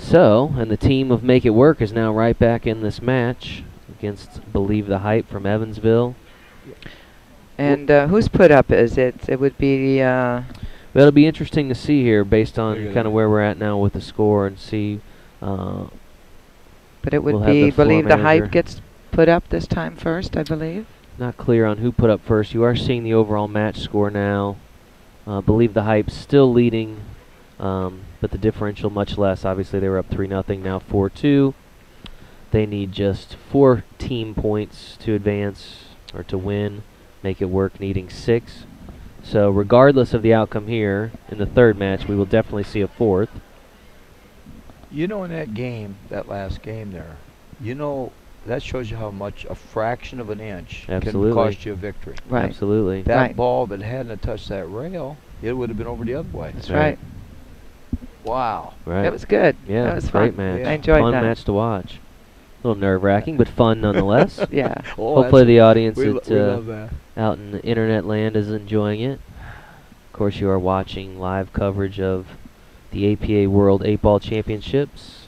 So, and the team of Make It Work is now right back in this match against Believe the Hype from Evansville. And whose put up is it? It would be... Well, it'll be interesting to see here based on kind of where we're at now with the score and see. But it would be Believe the Hype gets put up this time first, I believe. Not clear on who put up first. You are seeing the overall match score now. Believe the Hype still leading, but the differential much less. Obviously, they were up 3-0, now 4-2. They need just 4 team points to advance or to win. Make It Work needing 6. So regardless of the outcome here, in the third match, we will definitely see a 4th. You know, in that game, that last game there, you know, that shows you how much a fraction of an inch can cost you a victory. Right. Absolutely. That ball, if it hadn't touched that rail, it would have been over the other way. That's right. Wow. Right. It was good. Yeah, that was great fun. match. I enjoyed fun that. Match to watch. A little nerve-wracking, but fun nonetheless. Yeah. Hopefully the audience we love that. Out in the internet land is enjoying it. Of course, you are watching live coverage of the APA World 8-Ball Championships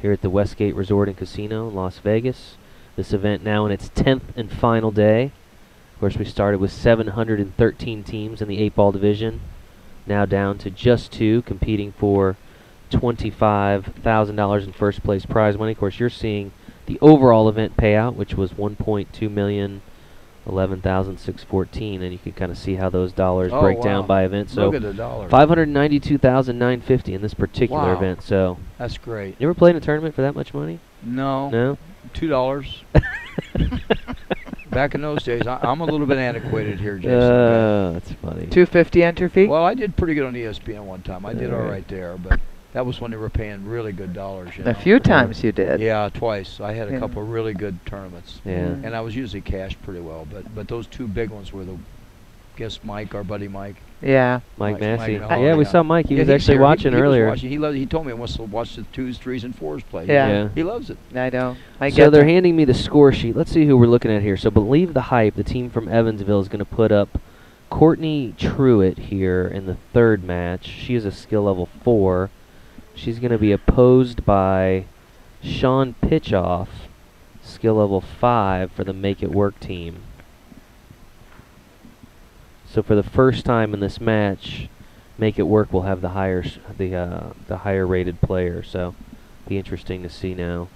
here at the Westgate Resort and Casino, Las Vegas. This event now in its 10th and final day. Of course, we started with 713 teams in the 8-ball division. Now down to just 2, competing for $25,000 in first place prize money. Of course, you're seeing the overall event payout, which was $1.2 million, $11,614, and you can kind of see how those dollars break down by event. So look at the dollars. $592,950 in this particular event. So that's great. You ever played in a tournament for that much money? No. No. $2. Back in those days, I'm a little bit antiquated here, Jason. That's funny. $250 enter fee? Well, I did pretty good on ESPN one time. I did all right there, but that was when they were paying really good dollars. You know? A few times you did. Yeah, twice. I had a couple of really good tournaments. Yeah. And I was usually cashed pretty well, but those 2 big ones were Mike, our buddy Mike. Yeah. Mike Massey. Mike yeah, we saw Mike. He was actually watching earlier. He told me he wants to watch the 2s, 3s, and 4s play. Yeah. He loves it. I know. So they're handing me the score sheet. Let's see who we're looking at here. So Believe the Hype, the team from Evansville, is going to put up Courtney Truitt here in the third match. She is a skill level 4. She's going to be opposed by Shawn Pitchoff, skill level 5 for the Make It Work team. So for the first time in this match, Make It Work will have the higher the higher rated player. So be interesting to see now.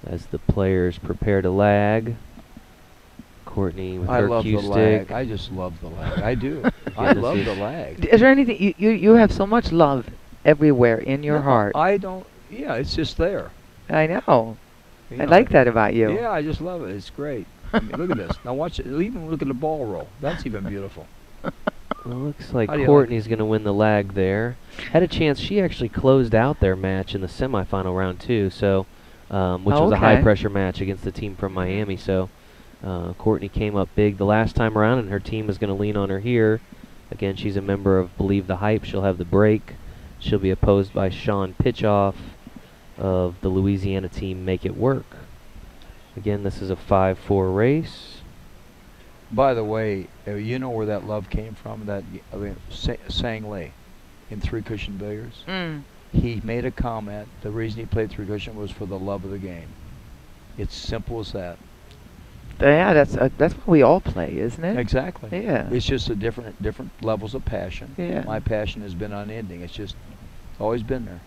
As the players prepare to lag. Courtney with her cue stick. I just love the lag. I do. I love the lag. Is there anything you have so much love everywhere in your heart? I don't. Yeah, it's just there. I know. I like that about you. Yeah, I just love it. It's great. I mean, look at this. Now watch it. Even look at the ball roll. That's even beautiful. Well, looks like Courtney's going to win the lag there. Had a chance. She actually closed out their match in the semifinal round too. So, which was a high-pressure match against the team from Miami. So, Courtney came up big the last time around, and her team is going to lean on her here. Again, she's a member of Believe the Hype. She'll have the break. She'll be opposed by Shawn Pitchoff of the Louisiana team Make It Work. Again, this is a 5-4 race. By the way, you know where that love came from? Sang Lee in 3-cushion billiards. He made a comment. The reason he played 3-cushion was for the love of the game. It's simple as that. Yeah, that's what we all play, isn't it? Exactly. Yeah. It's just a different levels of passion. Yeah. My passion has been unending. It's just always been there.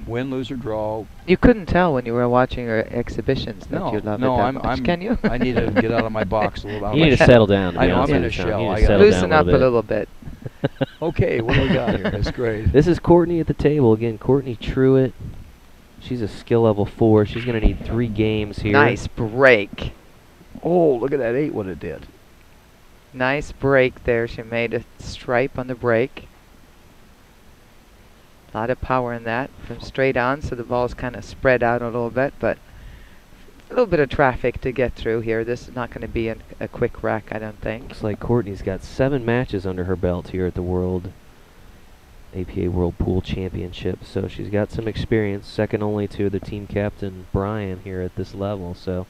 Win, lose, or draw. You couldn't tell when you were watching your exhibitions that you love it that much, can you? I need to get out of my box a little bit. You need to settle down. I know, I'm in a shell. Loosen up a little bit. Okay, what do we got here? That's great. This is Courtney at the table. Again, Courtney Truitt. She's a skill level 4. She's going to need 3 games here. Nice break. Oh, look at that 8, what it did. Nice break there. She made a stripe on the break. A lot of power in that from straight on, so the ball's kind of spread out a little bit, but a little bit of traffic to get through here. This is not going to be a quick wreck, I don't think. Looks like Courtney's got 7 matches under her belt here at the APA World Pool Championship, so she's got some experience, second only to the team captain Brian here at this level. So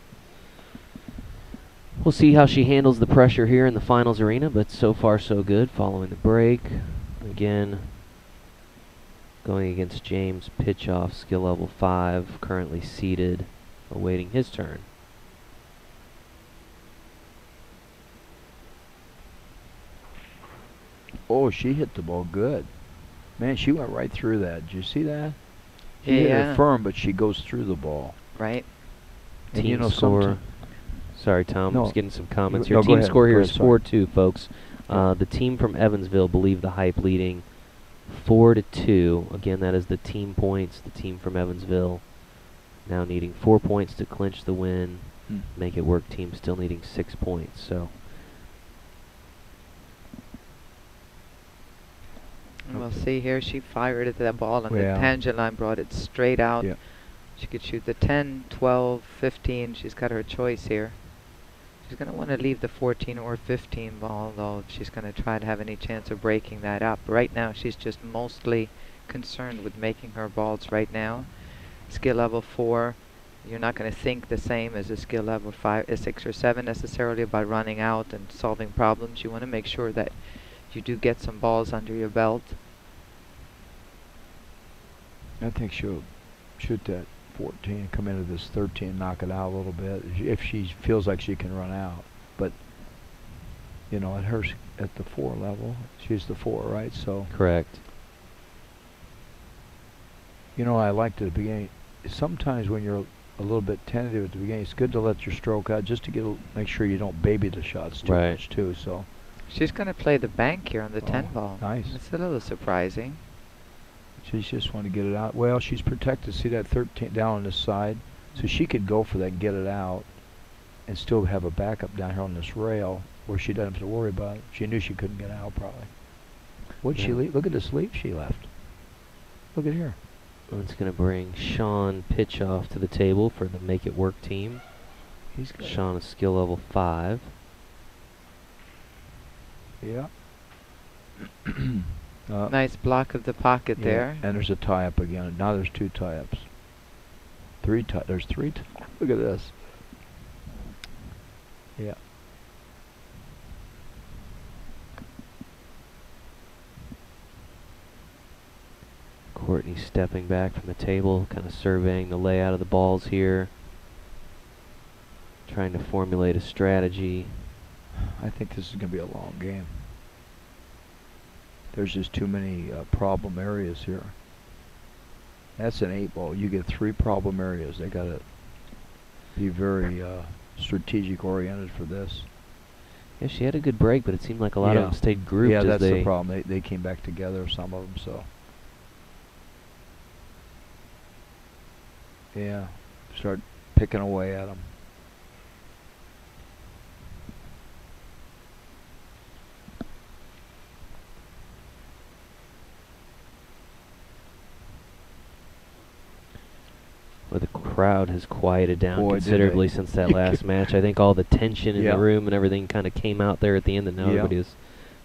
We'll see how she handles the pressure here in the finals arena, but so far so good following the break. Again, going against James Pitchoff, skill level 5, currently seated, awaiting his turn. Oh, she hit the ball good. Man, she went right through that. Did you see that? She hit it firm, but she goes through the ball. Right. And team score. Sorry, Tom. No. I was getting some comments here. No, team score here is sorry. 4-2, folks. The team from Evansville, Believe the Hype, leading 4-2. Again, that is the team points. The team from Evansville now needing 4 points to clinch the win. Make It Work team still needing 6 points. So. And we'll see here. She fired at that ball on the tangent line, brought it straight out. Yeah. She could shoot the 10, 12, 15. She's got her choice here. She's going to want to leave the 14 or 15 ball, though, if she's going to try to have any chance of breaking that up. Right now, she's just mostly concerned with making her balls right now. Skill level 4, you're not going to think the same as a skill level 5, 6 or 7 necessarily about running out and solving problems. You want to make sure that you do get some balls under your belt. I think she'll shoot that 14, come into this 13, knock it out a little bit if she feels like she can run out. But you know, at the 4 level, she's the 4, right? So correct. You know, I liked at the beginning. Sometimes when you're a little bit tentative at the beginning, it's good to let your stroke out just to make sure you don't baby the shots too much too. So she's going to play the bank here on the 10 ball. Nice. It's a little surprising. She's just want to get it out. Well, she's protected. See that 13 down on this side? So she could go for that and get it out and still have a backup down here on this rail where she doesn't have to worry about it. She knew she couldn't get out probably. What'd she leave? Look at this leap she left. Look at here. It's going to bring Shawn Pitchoff to the table for the Make It Work team. Shawn is skill level 5. Yeah. Nice block of the pocket there. And there's a tie-up again. Now there's 2 tie-ups. There's 3 Look at this. Yeah. Courtney stepping back from the table, kind of surveying the layout of the balls here. Trying to formulate a strategy. I think this is going to be a long game. There's just too many problem areas here. That's an 8 ball. You get 3 problem areas. They got to be very strategic oriented for this. Yeah, she had a good break, but it seemed like a lot of them stayed grouped. Yeah, that's the problem. They came back together, some of them. So yeah, start picking away at them. Well, the crowd has quieted down considerably since that last match. I think all the tension in the room and everything kind of came out there at the end, and now everybody has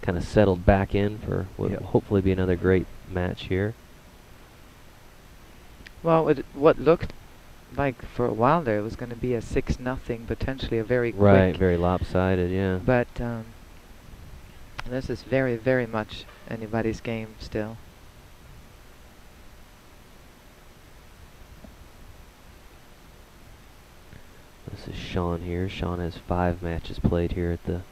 kind of settled back in for what will hopefully be another great match here. Well, what looked like for a while there, it was going to be a 6-0, potentially a very quick. Right, very lopsided, yeah. But this is very, very much anybody's game still. This is Shawn here. Shawn has 5 matches played here at the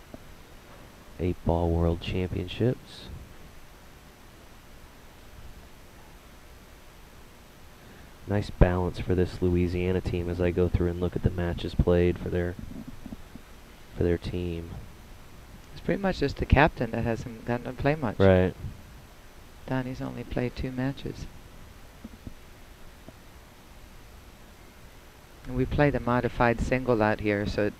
8-Ball World Championships. Nice balance for this Louisiana team as I go through and look at the matches played for their team. It's pretty much just the captain that hasn't gotten to play much. Right. Donnie's only played 2 matches. And we play the modified single out here, so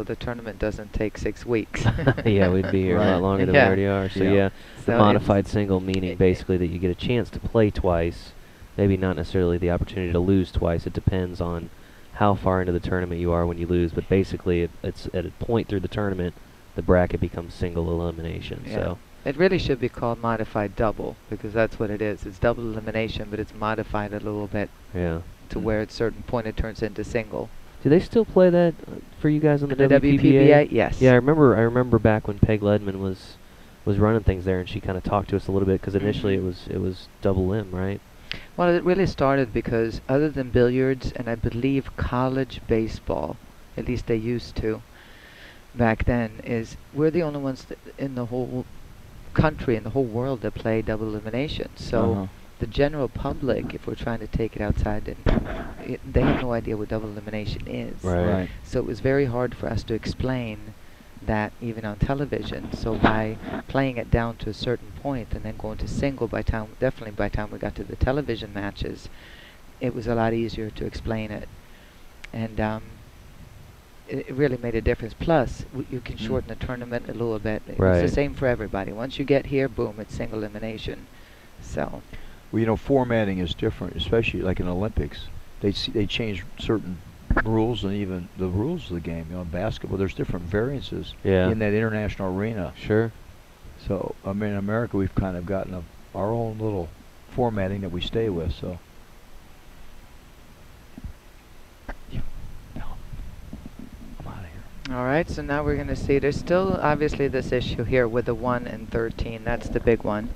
the tournament doesn't take 6 weeks. Yeah, we'd be here a lot longer than we already are. So the modified single meaning basically that you get a chance to play twice. Maybe not necessarily the opportunity to lose twice. It depends on how far into the tournament you are when you lose. But basically, it's at a point through the tournament, the bracket becomes single elimination. Yeah. So it really should be called modified double, because that's what it is. It's double elimination, but it's modified a little bit. Yeah. To where at a certain point it turns into single. Do they still play that for you guys on the WPBA? Yes. Yeah, I remember back when Peg Ledman was running things there, and she kind of talked to us a little bit because initially it was double limb, right? Well, it really started because other than billiards and I believe college baseball, at least they used to back then, is we're the only ones in the whole country and the whole world that play double elimination. So the general public, if we're trying to take it outside, they have no idea what double elimination is. Right. So it was very hard for us to explain that even on television. So by playing it down to a certain point and then going to single definitely by the time we got to the television matches, it was a lot easier to explain it. And it really made a difference. Plus, you can shorten the tournament a little bit. Right. It's the same for everybody. Once you get here, boom, it's single elimination. So. Well, you know, formatting is different, especially like in Olympics. They change certain rules and even the rules of the game. You know, in basketball, there's different variances in that international arena. Sure. So, I mean, in America, we've kind of gotten our own little formatting that we stay with. So. All right, so now we're going to see, there's still obviously this issue here with the 1 and 13. That's the big one.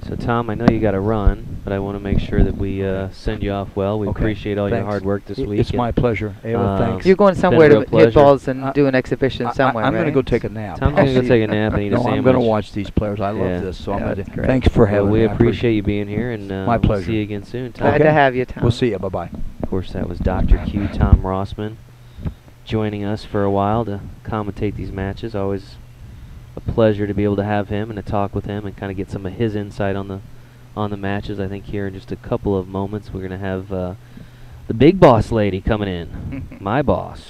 So, Tom, I know you got to run, but I want to make sure that we send you off well. We appreciate all your hard work this week. It's my pleasure. Ava, thanks. You're going somewhere to hit balls and do an exhibition somewhere, I'm right? going to go take a nap. Tom's going to go take a nap and eat a sandwich. I'm going to watch these players. I love this. So thanks for having me. We appreciate you being here, and my pleasure. We'll see you again soon, Tom. Glad to have you, Tom. We'll see you. Bye-bye. Of course, that was Dr. Q, Tom Rossman, joining us for a while to commentate these matches. Always a pleasure to be able to have him and to talk with him and kind of get some of his insight on the matches. I think here in just a couple of moments we're going to have the big boss lady coming in, my boss,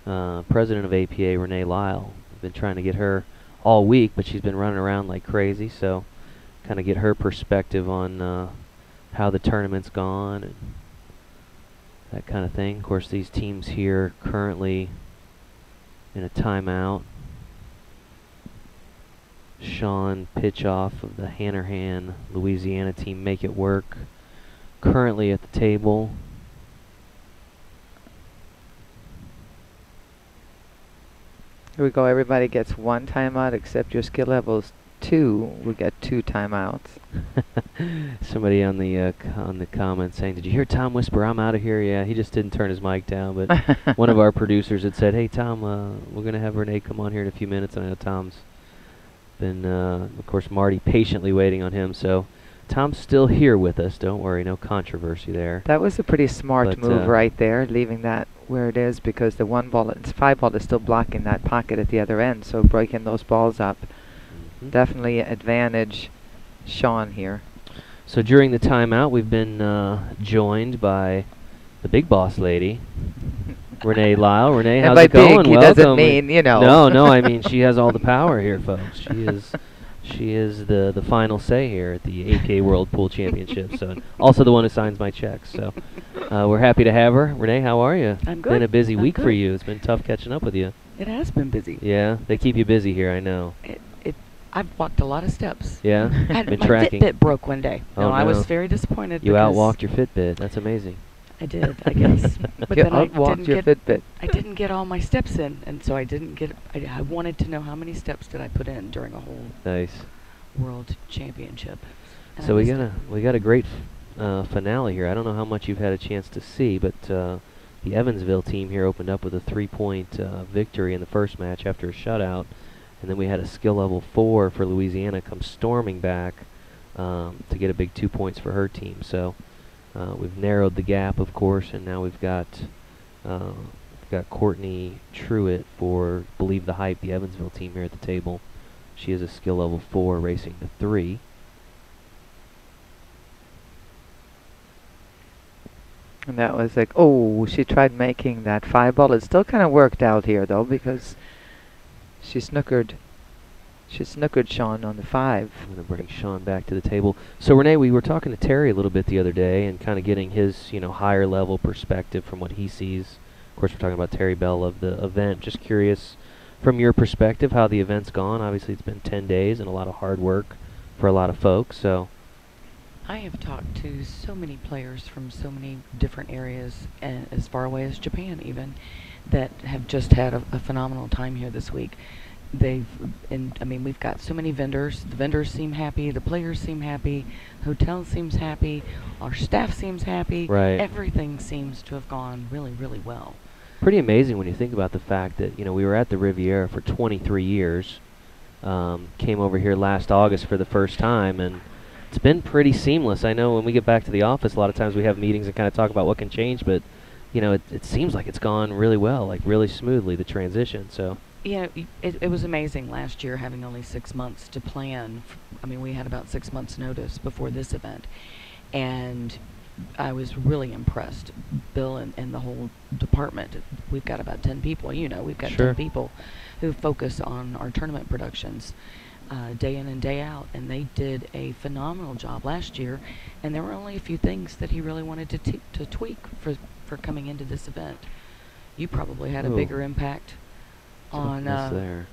president of APA, Renee Lyle. I've been trying to get her all week, but she's been running around like crazy, so kind of get her perspective on how the tournament's gone and that kind of thing. Of course, these teams here currently in a timeout. Shawn Pitchoff of the Hanahan, Louisiana team, make it work. Currently at the table. Here we go. Everybody gets 1 timeout except your skill level's 2. We get 2 timeouts. Somebody on the comments saying, "Did you hear Tom whisper, 'I'm out of here'?" Yeah, he just didn't turn his mic down. But one of our producers had said, "Hey Tom, we're gonna have Renee come on here in a few minutes." And I know Tom's been, of course, Marty patiently waiting on him. So Tom's still here with us. Don't worry, no controversy there. That was a pretty smart move right there, leaving that where it is, because the 5 ball is still blocking that pocket at the other end. So breaking those balls up, definitely advantage Shawn here. So during the timeout, we've been joined by the big boss lady, Renee Lyle. Renee, how's it going? Welcome. Doesn't mean, you know. No, I mean she has all the power here, folks. She is the final say here at the APA World Pool Championship. So also the one who signs my checks. So we're happy to have her. Renee, how are you? I'm good. Been a busy week for you. It's been tough catching up with you. It has been busy. Yeah, they keep you busy here, I know. I've walked a lot of steps. Yeah, been my tracking. Fitbit broke one day. Oh, no, I was very disappointed. You outwalked your Fitbit. That's amazing. I did, I guess. But you then outwalked your Fitbit. I didn't get all my steps in, and so I didn't get. I wanted to know how many steps did I put in during a whole world championship. And so we got a great finale here. I don't know how much you've had a chance to see, but the Evansville team here opened up with a 3-point victory in the first match after a shutout. And then we had a skill level 4 for Louisiana come storming back to get a big 2 points for her team. So we've narrowed the gap, of course, and now we've got Courtney Truitt for Believe the Hype, the Evansville team here at the table. She is a skill level 4 racing to 3. And that was like, oh, she tried making that 5 ball. It still kind of worked out here, though, because she snookered Shawn on the 5. I'm going to bring Shawn back to the table. So, Renee, we were talking to Terry a little bit the other day and kind of getting his, higher level perspective from what he sees. Of course, we're talking about Terry Bell of the event. Just curious, from your perspective, how the event's gone. Obviously, it's been 10 days and a lot of hard work for a lot of folks. So, I have talked to so many players from so many different areas, and as far away as Japan even, that have just had a phenomenal time here this week. I mean, we've got so many vendors. The vendors seem happy. The players seem happy. Hotel seems happy. Our staff seems happy. Right. Everything seems to have gone really, really well. Pretty amazing when you think about the fact that, we were at the Riviera for 23 years. Came over here last August for the first time, and it's been pretty seamless. I know when we get back to the office, a lot of times we have meetings and kind of talk about what can change, but, it seems like it's gone really well, like really smoothly, the transition, so. Yeah, it was amazing last year having only 6 months to plan. I mean, we had about 6 months notice before this event, and I was really impressed. Bill and the whole department, we've got about 10 people, we've got 10 people who focus on our tournament productions day in and day out, and they did a phenomenal job last year, and there were only a few things that he really wanted to tweak for coming into this event. You probably had a bigger impact on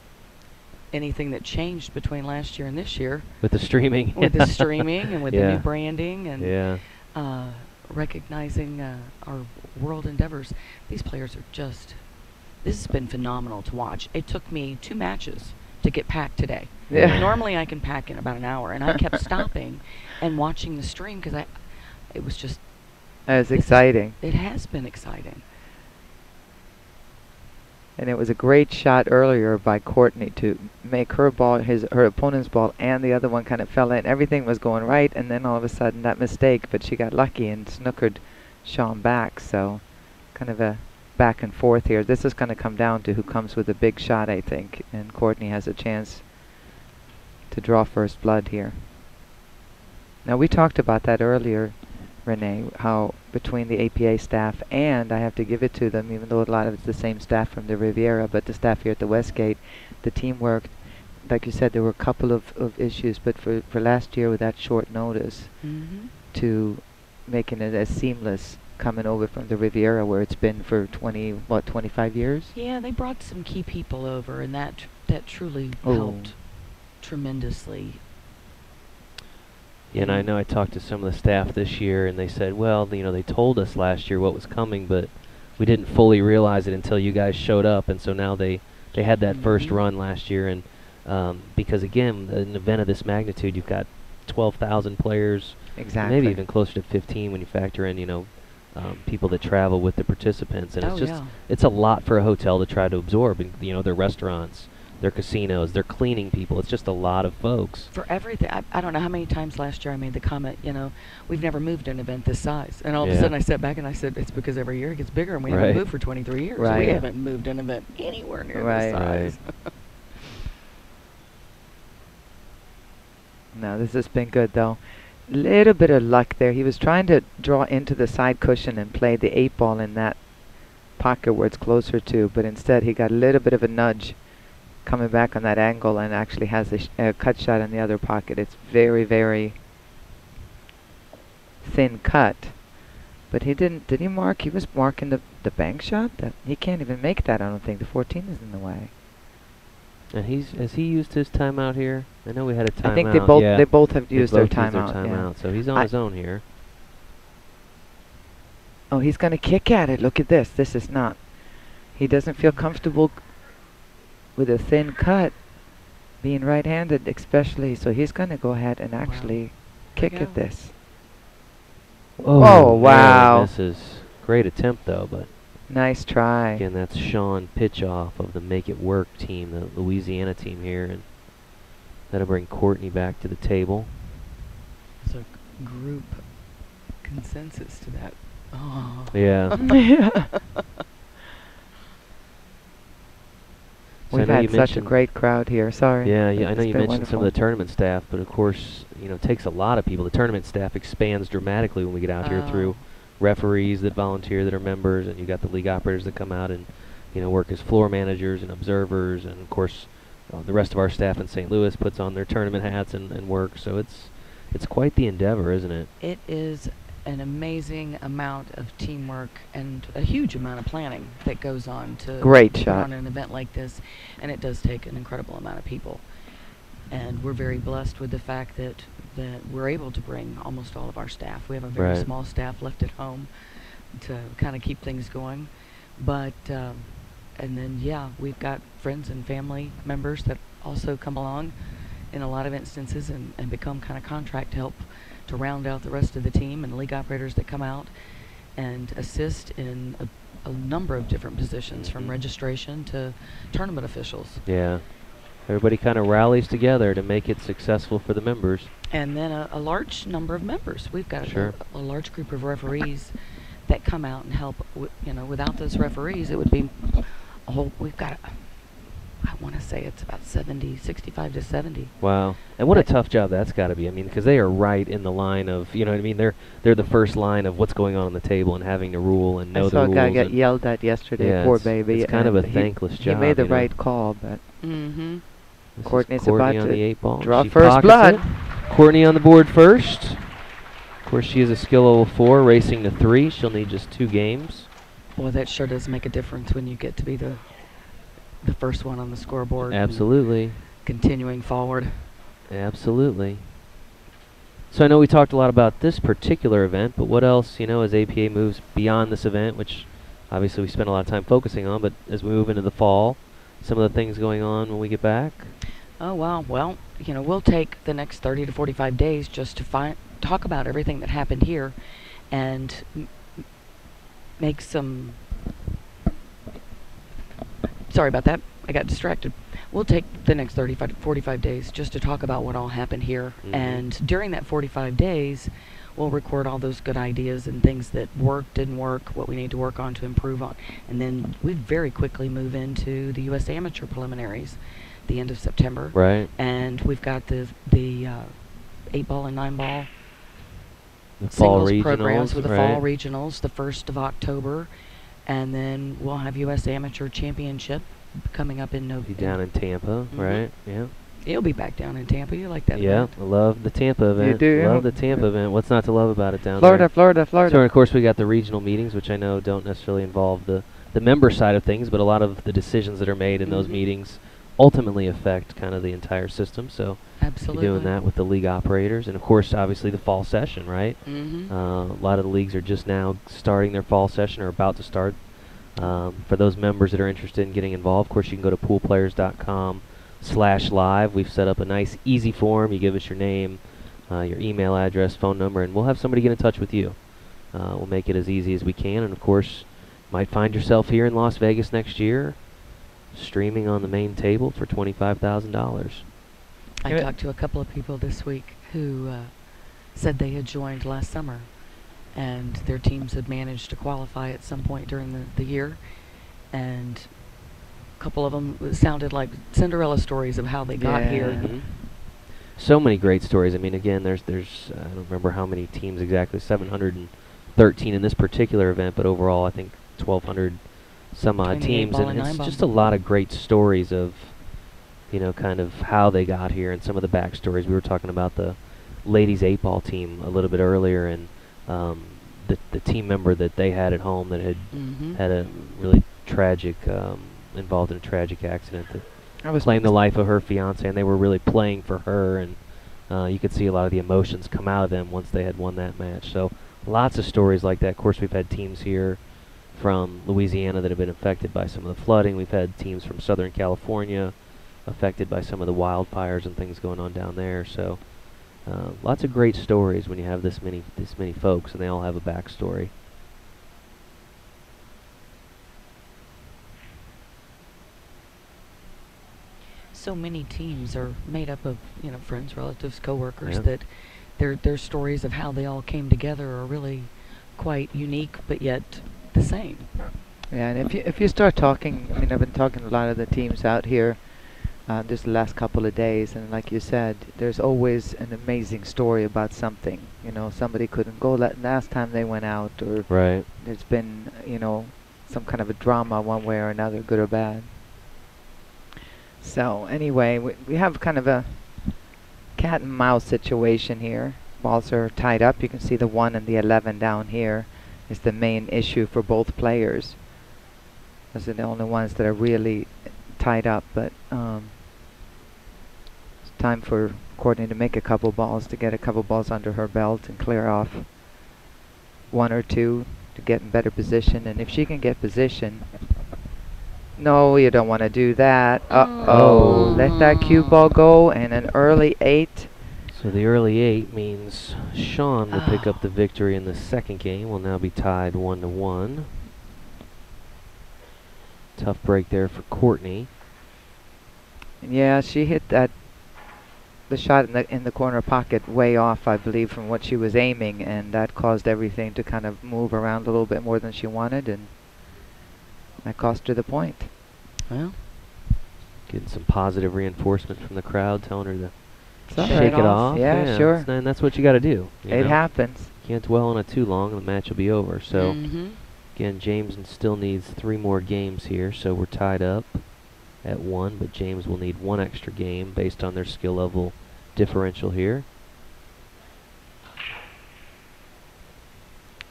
anything that changed between last year and this year. With the streaming. With the streaming and with the new branding and recognizing our world endeavors. These players are this has been phenomenal to watch. It took me 2 matches to get packed today. Yeah. Normally I can pack in about an hour, and I kept stopping and watching the stream because it was just... It was exciting. It has been exciting. And it was a great shot earlier by Courtney to make her ball, her opponent's ball, and the other one kind of fell in. Everything was going right, and then all of a sudden that mistake, but she got lucky and snookered Shawn back. So kind of a back and forth here. This is going to come down to who comes with a big shot, I think. And Courtney has a chance to draw first blood here. Now, we talked about that earlier, Renee, how between the APA staff, and I have to give it to them, even though a lot of it's the same staff from the Riviera, but the staff here at the Westgate, the teamwork, like you said, there were a couple of issues, but for last year with that short notice, to making it as seamless coming over from the Riviera, where it's been for 25 years? Yeah, they brought some key people over, and that truly helped tremendously. Yeah, and I know I talked to some of the staff this year, and they said, well, they told us last year what was coming, but we didn't fully realize it until you guys showed up, and so now they had that first run last year, and because, again, an event of this magnitude, you've got 12,000 players, maybe even closer to 15 when you factor in, people that travel with the participants, and it's a lot for a hotel to try to absorb, and, their restaurants, their casinos, their cleaning people. It's just a lot of folks. For everything. I don't know how many times last year I made the comment, we've never moved an event this size. And all of a sudden I sat back and I said, it's because every year it gets bigger, and we haven't moved for 23 years. We haven't moved an event anywhere near this size. No, this has been good, though. Little bit of luck there. He was trying to draw into the side cushion and play the 8-ball in that pocket where it's closer to, but instead he got a little bit of a nudge coming back on that angle, and actually has a cut shot in the other pocket. It's very, very thin cut. But he didn't, did he mark? He was marking the bank shot? He can't even make that, I don't think. The 14 is in the way. And has he used his timeout here? I know we had a timeout. I think they both have used their timeout. So he's on his own here. Oh, he's going to kick at it. Look at this. This is not. He doesn't feel comfortable with a thin cut, being right-handed especially, so he's going to go ahead and actually kick at this. Oh, wow. This is great attempt, though, but nice try. Again, that's Shawn Pitchoff of the Make It Work team, the Louisiana team here, and that'll bring Courtney back to the table. There's a group consensus to that. Oh. Yeah. We've had such a great crowd here. Sorry. Yeah, I know you mentioned some of the tournament staff, but of course, it takes a lot of people. The tournament staff expands dramatically when we get out here through referees that volunteer that are members, and you got the league operators that come out and work as floor managers and observers, and of course, the rest of our staff in St. Louis puts on their tournament hats and work. So it's quite the endeavor, isn't it? It is an amazing amount of teamwork and a huge amount of planning that goes on to put on an event like this, and it does take an incredible amount of people. And we're very blessed with the fact that we're able to bring almost all of our staff. We have a very small staff left at home to kind of keep things going. But, and then, yeah, we've got friends and family members that also come along in a lot of instances and become kind of contract help to round out the rest of the team, and league operators that come out and assist in a number of different positions, from registration to tournament officials. Yeah. Everybody kind of rallies together to make it successful for the members. And then a large number of members. We've got a large group of referees that come out and help. You know, without those referees, it would be a whole, we've got, I want to say it's about 65 to 70. Wow. And what a tough job that's got to be. I mean, because they are right in the line of, you know what I mean? They're the first line of what's going on the table and having to rule and know the rules. I saw a guy get yelled at yesterday, poor baby. It's kind of a thankless job. He made the right call, but Courtney's Courtney about on the 8 ball. Draw first blood. Courtney on the board first. Of course, she is a skill level 4, racing to 3. She'll need just 2 games. Well, that sure does make a difference when you get to be the first one on the scoreboard. Absolutely. Continuing forward. Absolutely. So I know we talked a lot about this particular event, but what else, you know, as APA moves beyond this event, which obviously we spend a lot of time focusing on, but as we move into the fall, some of the things going on when we get back? Oh, wow. Well, you know, we'll take the next 30 to 45 days just to talk about everything that happened here and make some... Sorry about that. I got distracted. We'll take the next 35 to 45 days just to talk about what all happened here. And during that 45 days, we'll record all those good ideas and things that worked, didn't work, what we need to work on to improve on. And then we very quickly move into the U.S. Amateur preliminaries the end of September. Right. And we've got the 8-ball and 9-ball singles programs with the fall regionals the 1st of October. And then we'll have U.S. Amateur Championship coming up in November. Be down in Tampa, right? Yeah. You'll be back down in Tampa. You like that event? Yeah, I love the Tampa event. You do? Love the Tampa event. What's not to love about it down there? Florida. So, of course, we got the regional meetings, which I know don't necessarily involve the member side of things, but a lot of the decisions that are made in those meetings ultimately affect kind of the entire system. So absolutely, you're doing that with the league operators. And, of course, obviously the fall session, right? A lot of the leagues are just now starting their fall session or about to start. For those members that are interested in getting involved, of course, you can go to poolplayers.com/live. We've set up a nice, easy form. You give us your name, your email address, phone number, and we'll have somebody get in touch with you. We'll make it as easy as we can. And, of course, might find yourself here in Las Vegas next year, streaming on the main table for $25,000. I talked to a couple of people this week who said they had joined last summer, and their teams had managed to qualify at some point during the year, and a couple of them sounded like Cinderella stories of how they got here. So many great stories. I mean, again, there's I don't remember how many teams exactly, 713 in this particular event, but overall I think 1,200 some odd teams, and it's just a lot of great stories of, you know, kind of how they got here and some of the backstories. We were talking about the ladies 8-ball team a little bit earlier, and the team member that they had at home that had had a really tragic, involved in a tragic accident that claimed the life of her fiance, and they were really playing for her, and you could see a lot of the emotions come out of them once they had won that match. So lots of stories like that. Of course, we've had teams here from Louisiana that have been affected by some of the flooding. We've had teams from Southern California affected by some of the wildfires and things going on down there. So lots of great stories when you have this many folks, and they all have a backstory. So many teams are made up of, you know, friends, relatives, coworkers, that their stories of how they all came together are really quite unique, but yet the same. Yeah, and if you start talking, I mean, I've been talking to a lot of the teams out here just the last couple of days, and like you said, there's always an amazing story about something. You know, somebody couldn't go last time they went out, or there's been, you know, some kind of a drama one way or another, good or bad. So anyway, we have kind of a cat and mouse situation here. Balls are tied up. You can see the 1 and the 11 down here is the main issue for both players. Those are the only ones that are really tied up, but time for Courtney to make a couple balls, to get a couple balls under her belt and clear off one or two to get in better position. And if she can get position, no, you don't want to do that. Uh-oh, let that cue ball go, and an early 8. So the early 8 means Shawn will pick up the victory in the second game. Will now be tied 1-1. Tough break there for Courtney. Yeah, she hit the shot in the corner pocket way off, I believe, from what she was aiming, and that caused everything to kind of move around a little bit more than she wanted, and that cost her the point. Well, getting some positive reinforcement from the crowd, telling her to shake it off. Yeah, sure. And that's what you got to do. It happens. Can't dwell on it too long, and the match will be over. So, again, James still needs 3 more games here, so we're tied up at 1, but James will need 1 extra game based on their skill level differential here.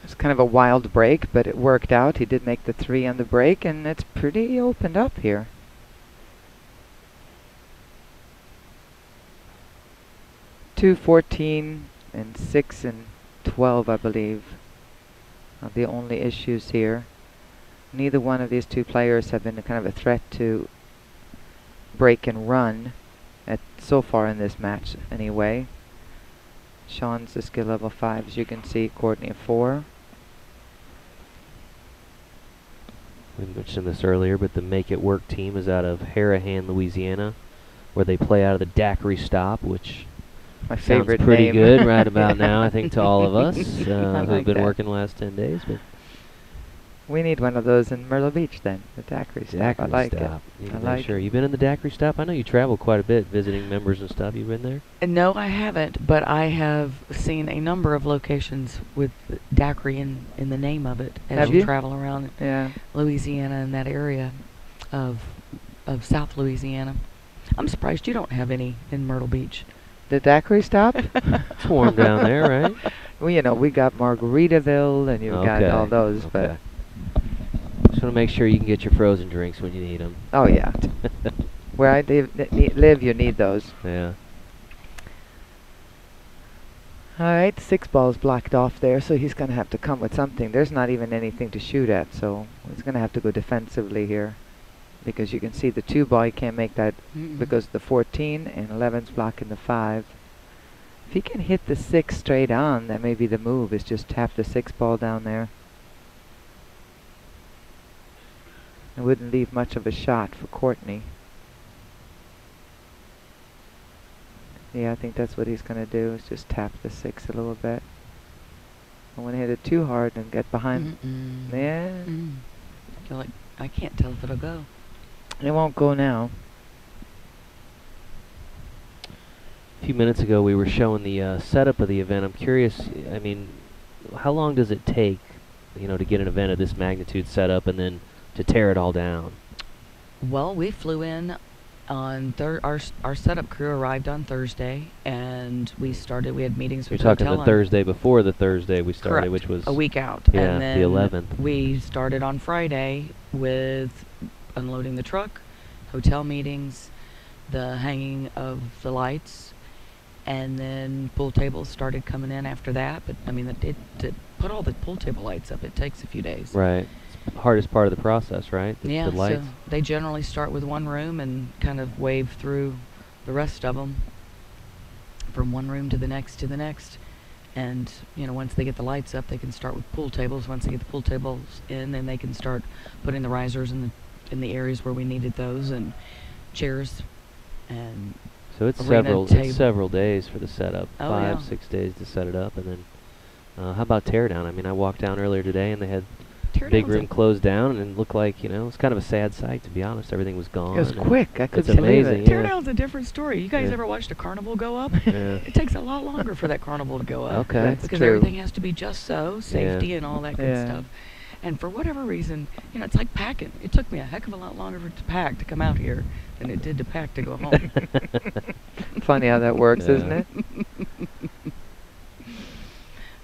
It's kind of a wild break, but it worked out. He did make the 3 on the break, and it's pretty opened up here. Two 14 and 6 and 12, I believe, are the only issues here. Neither one of these 2 players have been a kind of a threat to break and run so far in this match anyway. Shawn's a skill level 5, as you can see. Courtney a 4. We mentioned this earlier, but the Make It Work team is out of Harahan, Louisiana, where they play out of the Daiquiri Stop, which my favorite sounds pretty name. good right about now, I think, to all of us who've like been that. working the last 10 days. But we need one of those in Myrtle Beach then, the Daiquiri Stop. I like it. I like sure. You've been in the Daiquiri Stop? I know you travel quite a bit visiting members and stuff. You been there? No, I haven't, but I have seen a number of locations with Daiquiri in the name of it as you travel around Louisiana and that area of South Louisiana. I'm surprised you don't have any in Myrtle Beach. The Daiquiri Stop? It's warm down there, right? Well, you know, we got Margaritaville, and you've got all those, but just want to make sure you can get your frozen drinks when you need them. Oh, yeah. Where I live, you need those. Yeah. All right, 6 balls blocked off there, so he's going to have to come with something. There's not even anything to shoot at, so he's going to have to go defensively here. Because you can see the 2 ball, he can't make that because the 14 and 11's blocking the 5. If he can hit the 6 straight on, that may be the move, is just tap the 6 ball down there. It wouldn't leave much of a shot for Courtney. Yeah, I think that's what he's going to do, is just tap the 6 a little bit. I want to hit it too hard and get behind. Yeah. I feel like I can't tell if it'll go. It won't go now. A few minutes ago, we were showing the setup of the event. I'm curious, I mean, how long does it take, you know, to get an event of this magnitude set up and then to tear it all down? Well, we flew in on our setup crew arrived on Thursday, and we had meetings with You're talking the Thursday before the Thursday we started, correct, which was a week out. Yeah, and then the 11th. We started on Friday with unloading the truck, hotel meetings, the hanging of the lights, and then pool tables started coming in after that. But I mean, to put all the pool table lights up, it takes a few days. Right. It's the hardest part of the process, right? Yeah, the lights. so they generally start with one room and kind of wave through the rest of them from one room to the next to the next. And, you know, once they get the lights up, they can start with pool tables. Once they get the pool tables in, then they can start putting the risers in the areas where we needed those, and chairs and so it's several days for the setup. 5-6 days to set it up. And then how about teardown? I mean, I walked down earlier today and they had big room closed down, and it looked like, you know, it was kind of a sad sight, to be honest. Everything was gone. It was quick. I couldn't believe it. Teardown's a different story. You guys ever watched a carnival go up? It takes a lot longer for that carnival to go up. Okay. That's because true. Everything has to be just so, safety and all that good stuff. And for whatever reason, you know, it's like packing. It took me a heck of a lot longer to pack to come out here than it did to pack to go home. Funny how that works, isn't it?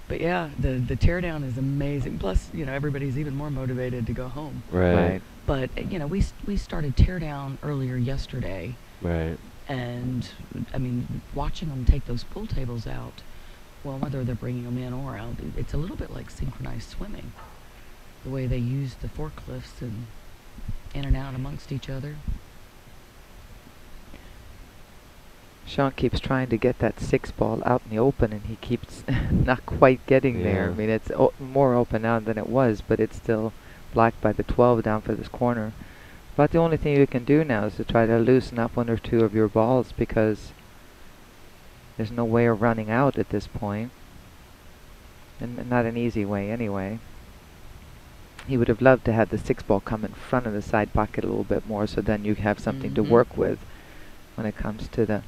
But yeah, the teardown is amazing. Plus, you know, everybody's even more motivated to go home. Right. But, you know, we started teardown earlier yesterday. Right. And, I mean, watching them take those pool tables out, well, whether they're bringing them in or out, it's a little bit like synchronized swimming. The way they use the forklifts and in and out amongst each other. Shawn keeps trying to get that 6 ball out in the open, and he keeps not quite getting there. I mean, it's more open now than it was, but it's still blocked by the 12 down for this corner. But the only thing you can do now is to try to loosen up 1 or 2 of your balls, because there's no way of running out at this point. And not an easy way anyway. He would have loved to have the 6 ball come in front of the side pocket a little bit more, so then you have something to work with when it comes to the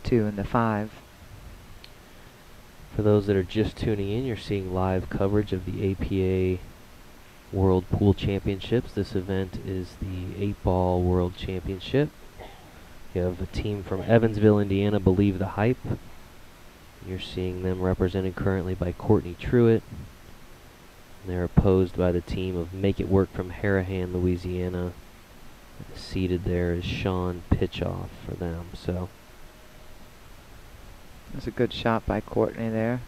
2 and the 5. For those that are just tuning in, you're seeing live coverage of the APA World Pool Championships. This event is the 8-ball World Championship. You have a team from Evansville, Indiana, Believe the Hype. You're seeing them represented currently by Courtney Truitt. They're opposed by the team of Make It Work from Harahan, Louisiana. Seated there is Shawn Pitchoff for them. So that's a good shot by Courtney there.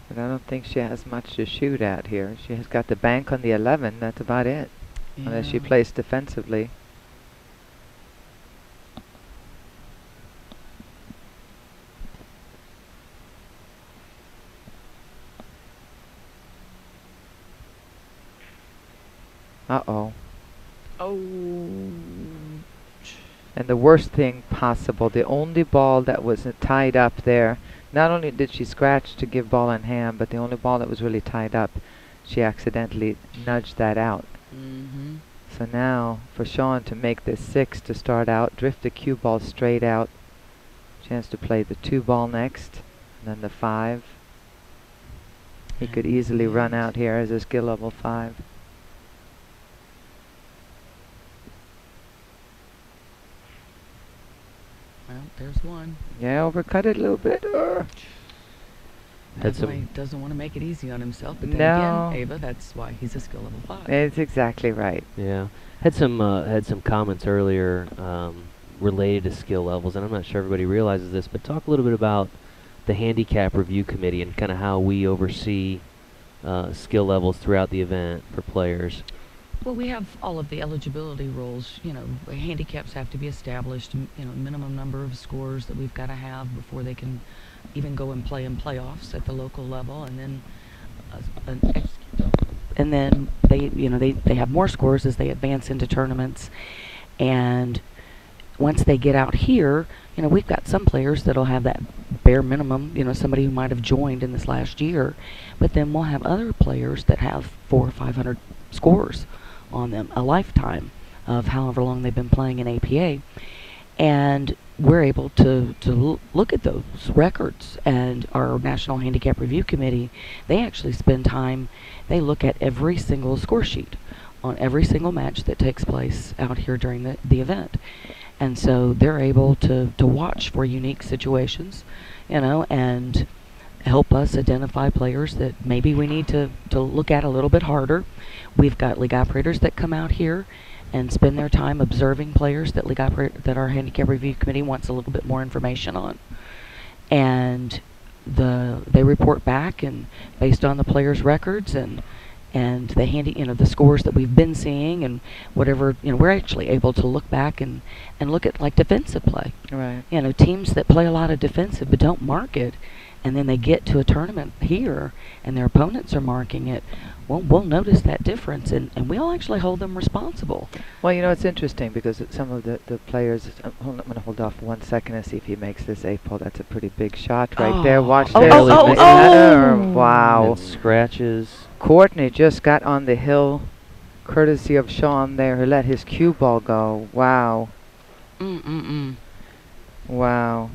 But I don't think she has much to shoot at here. She has got the bank on the 11. That's about it. Yeah. Unless she plays defensively. Uh-oh. Oh. And the worst thing possible, the only ball that was tied up there, not only did she scratch to give ball in hand, but the only ball that was really tied up, she accidentally nudged that out. So now, for Shawn to make this 6 to start out, drift the cue ball straight out, chance to play the 2 ball next, and then the 5. He could easily run out here as a skill level 5. Well, there's one. Yeah, overcut it a little bit. That's why he doesn't want to make it easy on himself. But then again, Ava, that's why he's a skill level 5. It's exactly right. Yeah, had some comments earlier related to skill levels, and I'm not sure everybody realizes this, but talk a little bit about the handicap review committee and kind of how we oversee skill levels throughout the event for players. Well, we have all of the eligibility rules. You know, handicaps have to be established. You know, minimum number of scores that we've got to have before they can even go and play in playoffs at the local level, and then they have more scores as they advance into tournaments. And once they get out here, you know, we've got some players that'll have that bare minimum. You know, somebody who might have joined in this last year, but then we'll have other players that have 400 or 500 scores on them, a lifetime of however long they've been playing in APA. And we're able to look at those records, and our National Handicap Review Committee, they actually spend time, they look at every single score sheet on every single match that takes place out here during the event. And so they're able to watch for unique situations, you know, and help us identify players that maybe we need to look at a little bit harder. We've got league operators that come out here and spend their time observing players that that our handicap review committee wants a little bit more information on, and they report back, and based on the players' records and the scores that we've been seeing and whatever, you know, we're actually able to look back and look at like defensive play. Right. You know, teams that play a lot of defensive but don't mark it, and then they get to a tournament here and their opponents are marking it. Well, we'll notice that difference, and we'll actually hold them responsible. Well, you know, it's interesting because some of the players, I'm going to hold off 1 second and see if he makes this 8-ball. That's a pretty big shot right there. Watch this. Wow. And scratches. Courtney just got on the hill, courtesy of Shawn there, who let his cue ball go. Wow. Wow.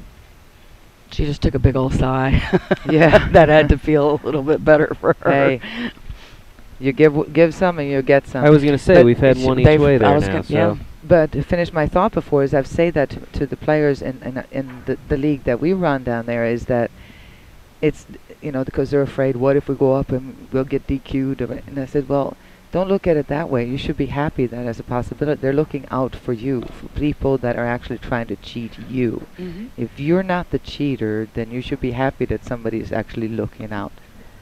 She just took a big old sigh. Yeah. That had to feel a little bit better for her. Hey, you give some and you get some. I was going to say, but we've had one each way there now. Yeah. But to finish my thought before is I've said that to the players in the league that we run down there, is that it's, you know, because they're afraid, what if we go up and we'll get DQ'd? And I said, well, Don't look at it that way. You should be happy that as a possibility. They're looking out for you, for people that are actually trying to cheat you. If you're not the cheater, then you should be happy that somebody's actually looking out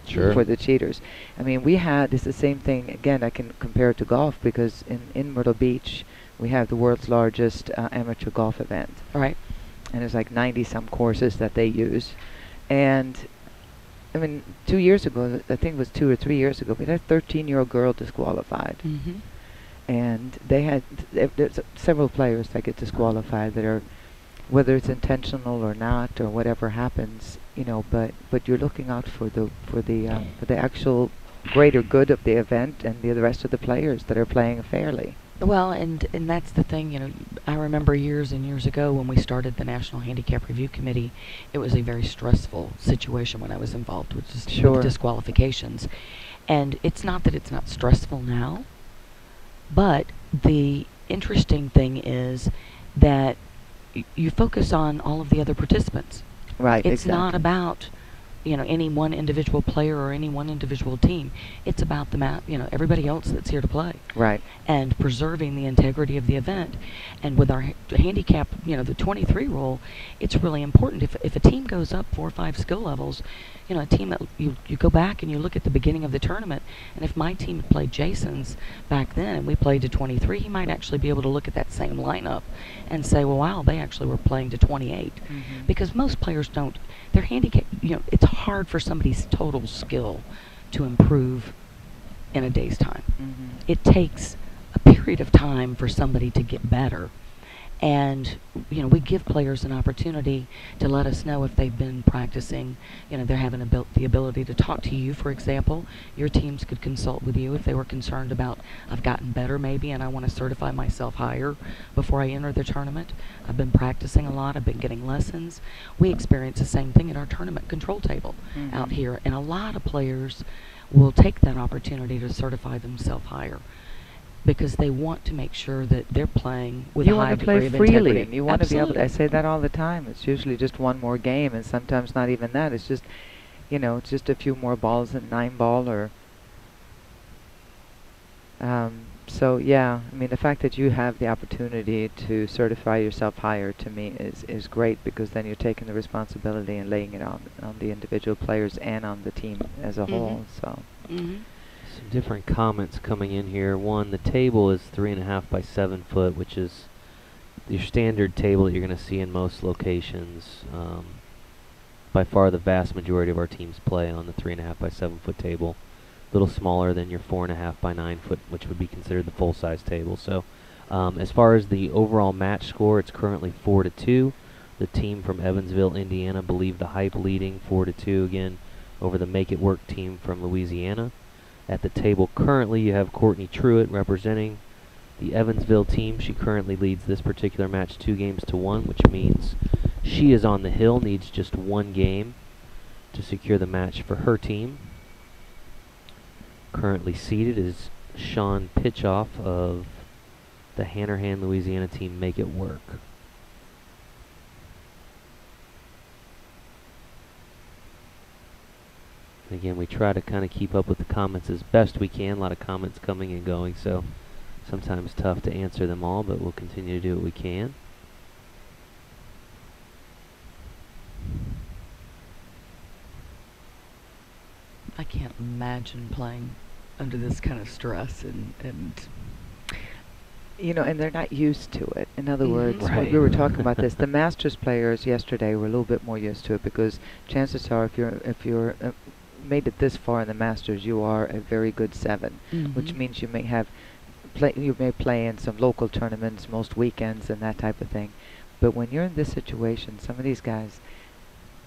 for the cheaters. I mean, it's the same thing. Again, I can compare it to golf because in Myrtle Beach, we have the world's largest amateur golf event. Right. And there's like 90-some courses that they use. And I mean, 2 years ago, I think it was 2 or 3 years ago, we had a 13-year-old girl disqualified. And there's several players that get disqualified that are, whether it's intentional or not or whatever happens, you know, but you're looking out for the actual greater good of the event and the rest of the players that are playing fairly. Well, and that's the thing, you know, I remember years and years ago when we started the National Handicap Review Committee, it was a very stressful situation when I was involved with disqualifications. And it's not that it's not stressful now, but the interesting thing is that you focus on all of the other participants. Right, it's not about, you know, any one individual player or any one individual team. It's about everybody else that's here to play. Right. And preserving the integrity of the event. And with our handicap, you know, the 23 rule, it's really important. If a team goes up 4 or 5 skill levels, you know, a team that you go back and you look at the beginning of the tournament, and if my team had played Jason's back then and we played to 23, he might actually be able to look at that same lineup and say, well, wow, they actually were playing to 28. Because most players don't, their handicap, you know, it's hard for somebody's total skill to improve in a day's time. It takes a period of time for somebody to get better. And, you know, we give players an opportunity to let us know if they've been practicing. You know, they're having the ability to talk to you, for example. Your teams could consult with you if they were concerned about, I've gotten better maybe and I want to certify myself higher before I enter the tournament. I've been practicing a lot. I've been getting lessons. We experience the same thing at our tournament control table out here. And a lot of players will take that opportunity to certify themselves higher, because they want to make sure that they're playing with a high degree of integrity. You want to play freely, and you want to be able to, I say that all the time. It's usually just one more game, and sometimes not even that. It's just, you know, it's just a few more balls than 9-ball or... so, yeah, I mean, the fact that you have the opportunity to certify yourself higher, to me, is great, because then you're taking the responsibility and laying it on the individual players and on the team as a whole, so... Some different comments coming in here. One, the table is 3.5 by 7 foot, which is your standard table that you're going to see in most locations. By far the vast majority of our teams play on the 3.5 by 7 foot table. A little smaller than your 4.5 by 9 foot, which would be considered the full size table. So as far as the overall match score, it's currently 4-2. The team from Evansville, Indiana, Believe the Hype, leading 4-2 again over the Make It Work team from Louisiana. At the table currently, you have Courtney Truitt representing the Evansville team. She currently leads this particular match 2-1, which means she is on the hill, needs just 1 game to secure the match for her team. Currently seated is Shawn Pitchoff of the Hannerhan, Louisiana team, Make It Work. Again, we try to kind of keep up with the comments as best we can. A lot of comments coming and going, so sometimes tough to answer them all, but we'll continue to do what we can. I can't imagine playing under this kind of stress and you know, and they're not used to it. In other words, when we were talking about this, the Masters players yesterday were a little bit more used to it, because chances are, if you're made it this far in the Masters, you are a very good 7, which means you may play in some local tournaments most weekends and that type of thing. But when you're in this situation, some of these guys,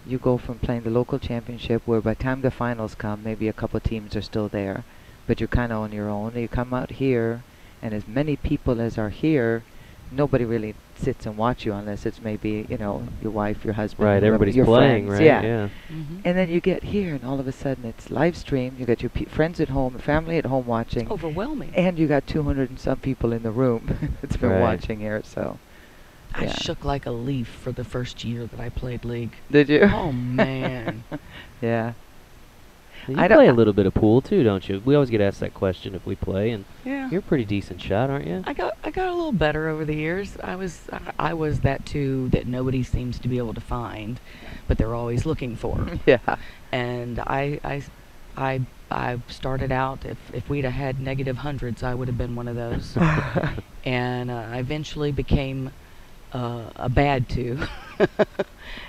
you go from playing the local championship, where by the time the finals come, maybe a couple teams are still there, but you're kind of on your own. You come out here, and as many people as are here, nobody really sits and watch you unless it's maybe, you know, your wife, your husband, right? Everybody's your playing, friends. right? Yeah. And then you get here, and all of a sudden it's live stream. You got your friends at home, family at home watching. Overwhelming. And you got 200 and some people in the room that's been watching here. So I shook like a leaf for the first year that I played league. Did you? Oh man. Yeah. You play a little bit of pool too, don't you? We always get asked that question if we play, and you're a pretty decent shot, aren't you? I got a little better over the years. I was that too that nobody seems to be able to find, but they're always looking for. Yeah. And I started out, if we'd have had negative hundreds, I would have been one of those. And I eventually became a bad two.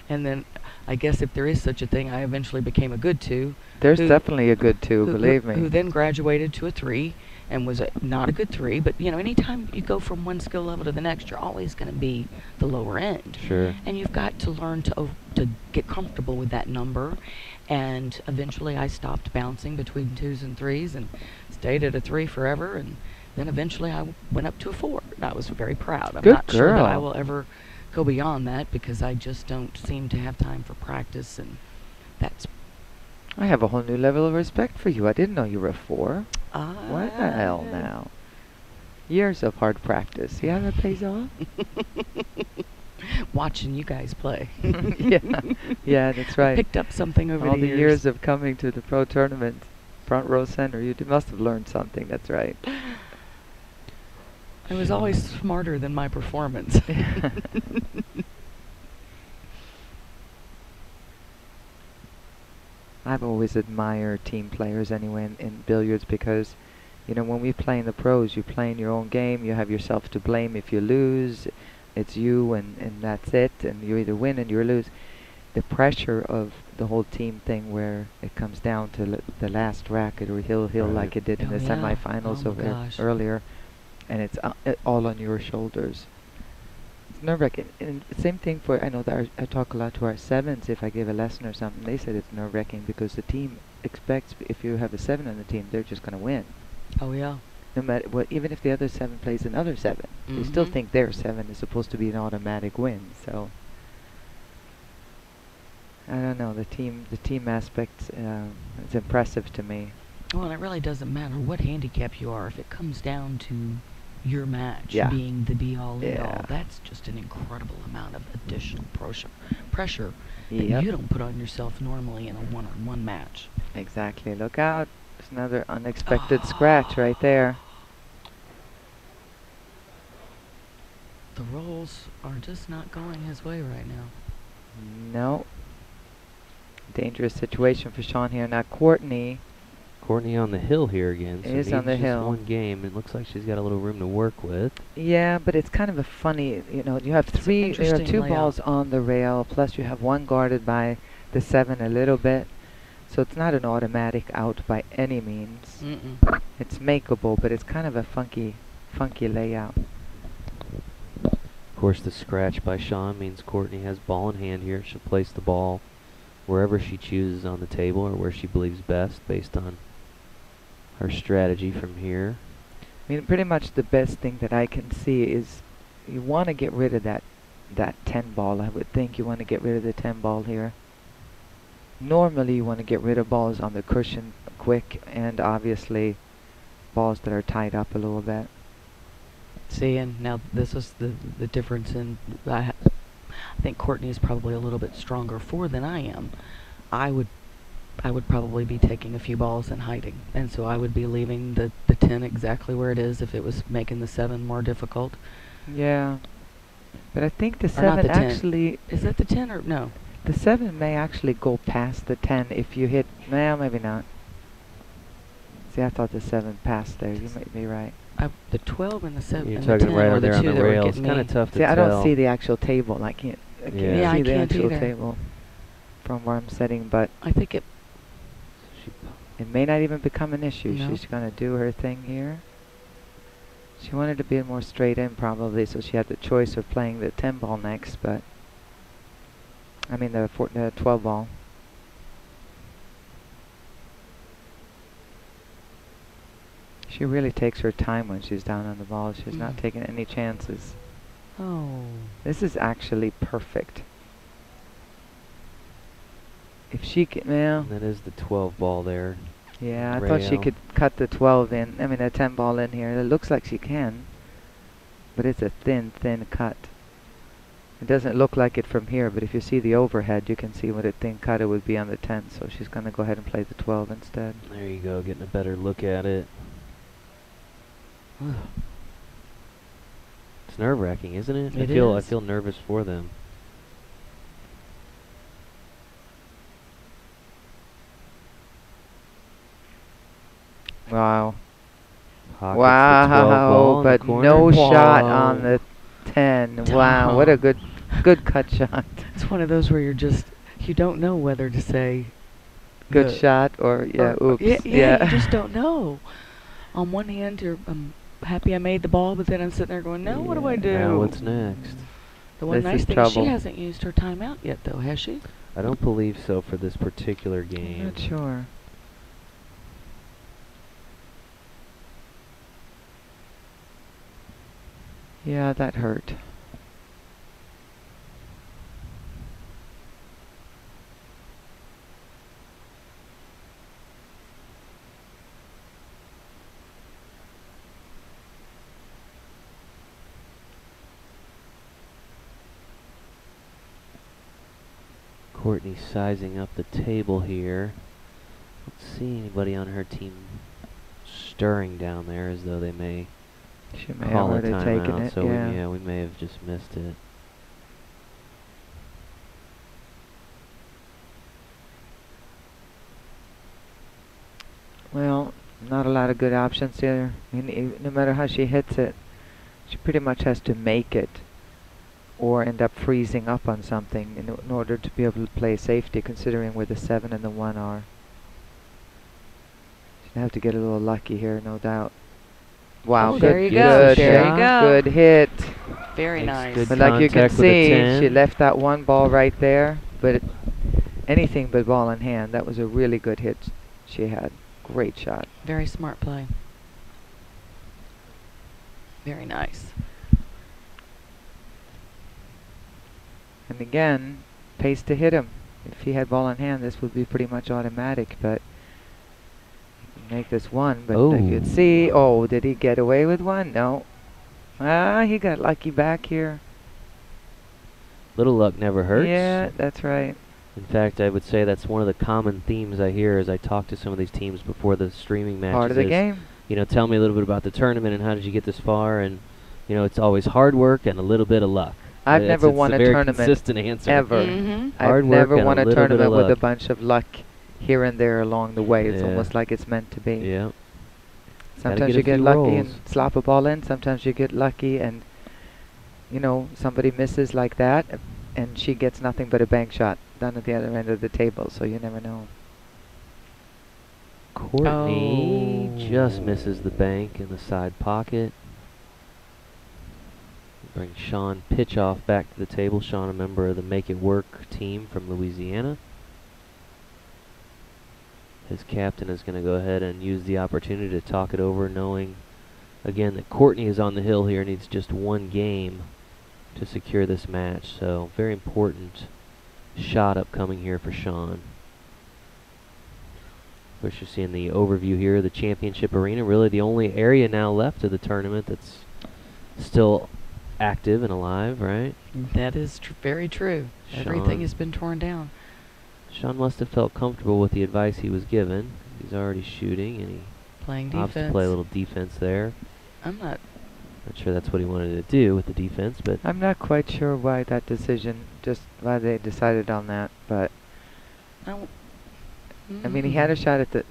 And then I guess if there is such a thing, I eventually became a good two. There's definitely a good two, believe me. Who then graduated to a 3 and was not a good 3. But, you know, anytime you go from one skill level to the next, you're always going to be the lower end. Sure. And you've got to learn to get comfortable with that number. And eventually I stopped bouncing between 2s and 3s and stayed at a 3 forever. And then eventually I went up to a 4. And I was very proud. I'm not sure that I will ever go beyond that because I just don't seem to have time for practice, and that's... I have a whole new level of respect for you. I didn't know you were a 4. What the hell now? Years of hard practice. See how that pays off? Watching you guys play. Yeah, that's right. Picked up something over all the the years of coming to the pro tournament, front row center. You must have learned something. That's right. I was always smarter than my performance. I've always admired team players anyway in billiards because, you know, when we play in the pros, you play in your own game. You have yourself to blame if you lose. It's you and that's it. And you either win and you lose. The pressure of the whole team thing where it comes down to the last racket or hill like it did in the semifinals earlier. And it's all on your shoulders. It's nerve-wracking. And same thing for, I know that I talk a lot to our 7s if I give a lesson or something. They said it's nerve-wracking because the team expects if you have a 7 on the team, they're just going to win. Oh, yeah. No matter what, even if the other 7 plays another 7, they still think their 7 is supposed to be an automatic win. So, I don't know, the team aspect is impressive to me. Well, and it really doesn't matter what handicap you are. If it comes down to your match being the be-all, end-all, that's just an incredible amount of additional pressure that you don't put on yourself normally in a one-on-one match. Exactly. Look out. There's another unexpected scratch right there. The rolls are just not going his way right now. No. Dangerous situation for Shawn here. Now Courtney on the hill here again. So is on the hill. One game. It looks like she's got a little room to work with. Yeah, but it's kind of a funny, you know, you have there are 2 balls on the rail, plus you have one guarded by the 7 a little bit. So it's not an automatic out by any means. It's makeable, but it's kind of a funky layout. Of course, the scratch by Shawn means Courtney has ball in hand here. She'll place the ball wherever she chooses on the table or where she believes best based on her strategy from here. I mean, pretty much the best thing that I can see is you want to get rid of that 10 ball. I would think you want to get rid of the 10 ball here. Normally you want to get rid of balls on the cushion quick and obviously balls that are tied up a little bit. See, and now this is the difference in, I think Courtney is probably a little bit stronger 4 than I am. I would probably be taking a few balls and hiding, and so I would be leaving the 10 exactly where it is if it was making the 7 more difficult. Yeah, but I think the 7 actually... Is that the 10 or no? The 7 may actually go past the 10 if you hit... Well, maybe not. See, I thought the 7 passed there. You might be right. The 12 and the 7 You're and the 10 talking right are on there the on 2 the that were rail. getting It's kind of me. tough to See, tell. I don't see the actual table. I can't I see the can't actual either. table from where I'm sitting, but I think it may not even become an issue. No. She's going to do her thing here. She wanted to be more straight in probably, so she had the choice of playing the 10 ball next, but I mean the 12 ball. She really takes her time when she's down on the ball. She's not taking any chances. Oh. This is actually perfect. If she can, well, That is the 12 ball there. yeah, I thought she could cut the 12 in. I mean, a 10 ball in here. It looks like she can, but it's a thin cut. It doesn't look like it from here, but if you see the overhead, you can see what a thin cutter would be on the 10. So she's going to go ahead and play the 12 instead. There you go, getting a better look at it. It's nerve-wracking, isn't it? I feel nervous for them. Wow. Wow, but no shot on the 10. Wow, what a good cut shot. It's one of those where you don't know whether to say good shot or oops. Yeah, you just don't know. On one hand, I'm happy I made the ball, but then I'm sitting there going, no, what do I do? Now what's next? The one nice thing, she hasn't used her timeout yet, though, has she? I don't believe so for this particular game. I'm not sure. Yeah, that hurt. Courtney sizing up the table here. Don't see anybody on her team stirring down there as though they may She may call have a already taken timeout. it. So Yeah. we may have just missed it. Well, not a lot of good options here. No matter how she hits it, she pretty much has to make it or end up freezing up on something in order to be able to play safety, considering where the 7 and the 1 are. She'll have to get a little lucky here, no doubt. Wow, there you go. There you go. Good hit. Very nice. Good But like you can contact with a see, 10. she left that one ball right there, but anything but ball in hand. That was a really good hit she had. Great shot. Very smart play. Very nice. And again, pace to hit him. If he had ball in hand, this would be pretty much automatic, but he can make this one. But you could see, did he get away with one? No. He got lucky back here. Little luck never hurts. Yeah, that's right. In fact, I would say that's one of the common themes I hear as I talk to some of these teams before the streaming matches. Part of the game. You know, tell me a little bit about the tournament and how did you get this far, and you know, it's always hard work and a little bit of luck. I've never won a tournament consistent answer. ever. I've never won a tournament with a bunch of luck here and there along the way. It's almost like it's meant to be. Yeah. Sometimes you get lucky and slap a ball in. Sometimes you get lucky and, you know, somebody misses like that, and she gets nothing but a bank shot down at the other end of the table. So you never know. Courtney just misses the bank in the side pocket. Bring Shawn Pitchoff back to the table. Shawn, a member of the Make It Work team from Louisiana. His captain is going to go ahead and use the opportunity to talk it over, knowing, again, that Courtney is on the hill here, needs just one game to secure this match. So, very important shot upcoming here for Shawn. Of course, you're seeing the overview here of the championship arena. Really the only area now left of the tournament that's still active and alive, right? That is very true. Everything has been torn down. Shawn must have felt comfortable with the advice he was given. He's already shooting, and he playing opts to play a little defense there. I'm not sure that's what he wanted to do with the defense, but I'm not quite sure why that decision, just why they decided on that, but I mean, he had a shot at the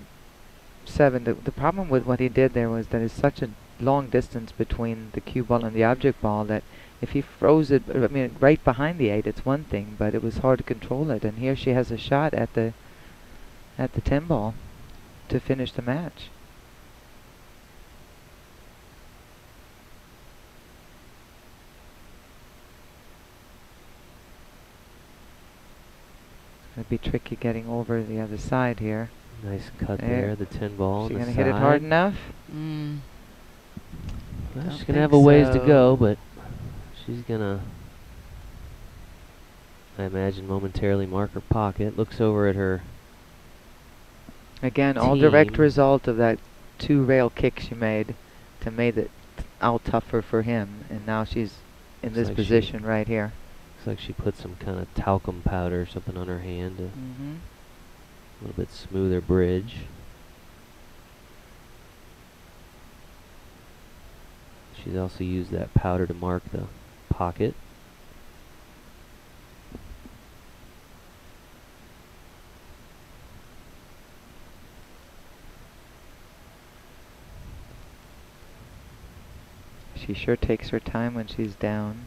7. The problem with what he did there was that it's such a long distance between the cue ball and the object ball that if he froze it, I mean, right behind the 8, it's one thing, but it was hard to control it. And here she has a shot at the 10 ball to finish the match. It's going to be tricky getting over the other side here. Nice cut there, the 10 ball. Is she going to hit it hard enough? Well, she's going to have a ways to go, but she's going to, I imagine, momentarily mark her pocket. Looks over at her Again, all direct result of that 2-rail kick she made to make it out tougher for him. And now she's in this position right here. Looks like she put some kind of talcum powder or something on her hand to a little bit smoother bridge. She's also used that powder to mark the pocket. She sure takes her time when she's down.